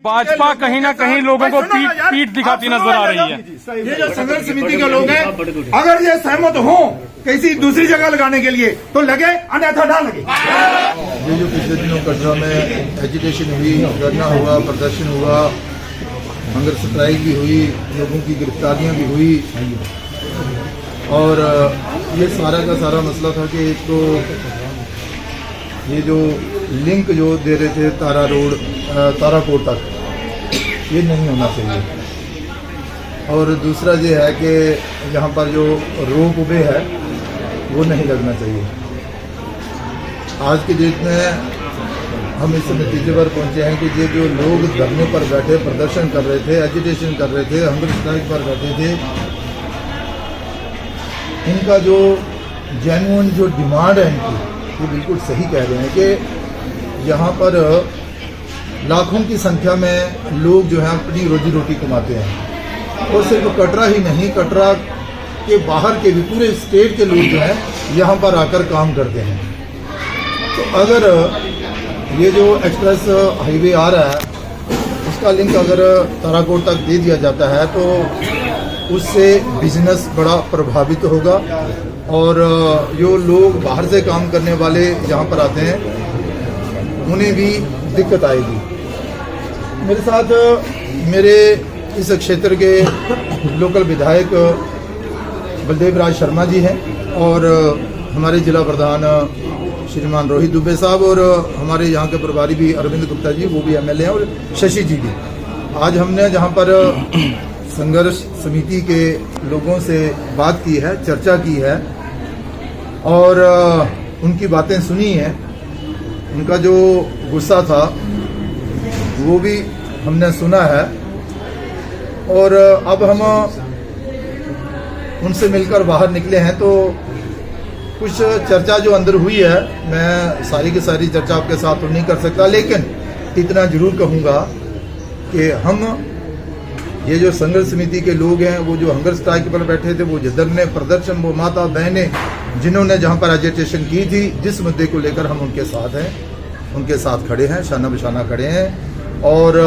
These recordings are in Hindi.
भाजपा कहीं ना कहीं लोगों को पीठ दिखाती नजर आ रही है। ये जो संघर्ष समिति के लोग हैं, अगर ये सहमत हो किसी दूसरी जगह लगाने के लिए तो लगे, अन्यथा ना लगे। ये जो पिछले दिनों कटरा में एजिटेशन हुई, धरना हुआ, प्रदर्शन हुआ, हंगर स्ट्राइक भी हुई, लोगों की गिरफ्तारियां भी हुई, और ये सारा का सारा मसला था कि एक तो ये जो लिंक जो दे रहे थे तारा रोड ताराकोट तक, ये नहीं होना चाहिए। और दूसरा ये है कि यहाँ पर जो रोप वे है वो नहीं लगना चाहिए। आज की डेट में हम इस नतीजे पर पहुँचे हैं कि ये जो लोग धरने पर बैठे प्रदर्शन कर रहे थे, एजिटेशन कर रहे थे, हंगर स्ट्राइक पर बैठे थे, इनका जो जेन्युइन जो डिमांड है इनकी, वो बिल्कुल सही कह रहे हैं कि यहाँ पर लाखों की संख्या में लोग जो है अपनी रोजी रोटी कमाते हैं, और सिर्फ कटरा ही नहीं, कटरा के बाहर के भी पूरे स्टेट के लोग जो हैं यहाँ पर आकर काम करते हैं। तो अगर ये जो एक्सप्रेस हाईवे आ रहा है उसका लिंक अगर ताराकोट तक दे दिया जाता है तो उससे बिजनेस बड़ा प्रभावित होगा, और जो लोग बाहर से काम करने वाले यहाँ पर आते हैं उन्हें भी दिक्कत आएगी। मेरे साथ मेरे इस क्षेत्र के लोकल विधायक बलदेव राज शर्मा जी हैं, और हमारे जिला प्रधान श्रीमान रोहित दुबे साहब, और हमारे यहाँ के प्रभारी भी अरविंद गुप्ता जी, वो भी एमएलए हैं, और शशि जी भी। आज हमने जहाँ पर संघर्ष समिति के लोगों से बात की है, चर्चा की है, और उनकी बातें सुनी हैं, उनका जो गुस्सा था वो भी हमने सुना है, और अब हम उनसे मिलकर बाहर निकले हैं। तो कुछ चर्चा जो अंदर हुई है, मैं सारी की सारी चर्चा आपके साथ तो नहीं कर सकता, लेकिन इतना जरूर कहूँगा कि हम ये जो संघर्ष समिति के लोग हैं, वो जो हंगर स्ट्राइक पर बैठे थे, वो जो धरने प्रदर्शन, वो माता बहनें जिन्होंने जहाँ पर एजिटेशन की थी, जिस मुद्दे को लेकर हम उनके साथ हैं, उनके साथ खड़े हैं, शाना बशाना खड़े हैं, और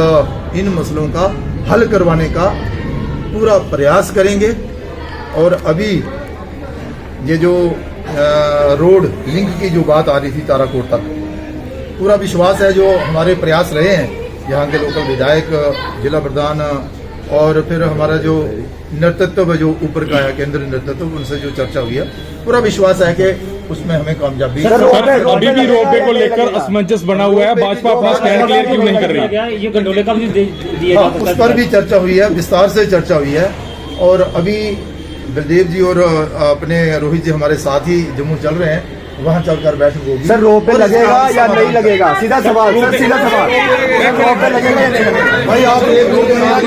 इन मसलों का हल करवाने का पूरा प्रयास करेंगे। और अभी ये जो रोड लिंक की जो बात आ रही थी ताराकोट तक, पूरा विश्वास है जो हमारे प्रयास रहे हैं यहाँ के लोकल विधायक, जिला प्रधान, और फिर हमारा जो नेतृत्व जो ऊपर का है, केंद्रीय नेतृत्व, उनसे जो चर्चा हुई है, पूरा विश्वास है कि उसमें हमें कामयाबी। सर अभी भी रोपवे को लेकर असमंजस बना हुआ है, भाजपा अपना स्टैंड क्लियर क्यों नहीं कर रही है? ये गंडोले का भी दिया हाँ, उस पर भी चर्चा हुई है, विस्तार से चर्चा हुई है, और अभी बलदेव जी और अपने रोहित जी हमारे साथ ही जम्मू चल रहे हैं, वहाँ चलकर बैठक होगी। सर रोप पे लगेगा या नहीं लगेगा? सीधा सवाल सर, सीधा सवाल, रोप पे लगेगा या नहीं लगेगा? भाई आप एक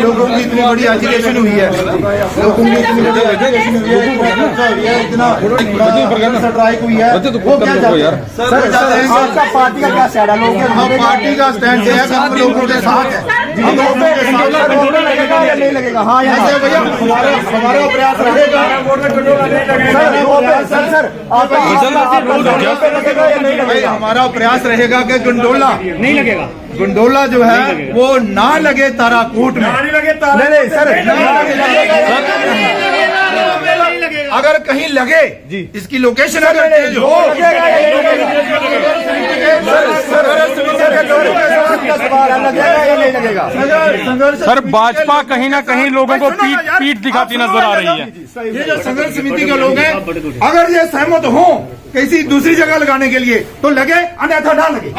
लोगों की इतनी बड़ी एजिटेशन हुई है, लोगों की इतनी बड़ी एजिटेशन हुई है, इतना स्ट्राइक हुई है, वो क्या चाहते हैं? सर आपका पार्टी का क्या स्टैंड है? लोग पार्टी का स्टैंड है कि हम लोगों के साथ है, हम लोगों के साथ लगेगा या नहीं लगेगा? हाँ या है भैया, हमारा प्रयास रहेगा। सर आपका लगेगा या नहीं लगेगा? हमारा प्रयास रहेगा कि गंडोला नहीं लगेगा, गंडोला जो है वो ना लगे ताराकोट में, नहीं सर, अगर कहीं लगे जी, इसकी लोकेशन अगर चेंज हो, सर भाजपा कहीं ना कहीं लोगों को पीठ दिखाती नजर आ रही है। ये जो संघर्ष समिति के लोग हैं, अगर ये सहमत हो किसी दूसरी जगह लगाने के लिए तो लगे, अन्यथा ना लगे।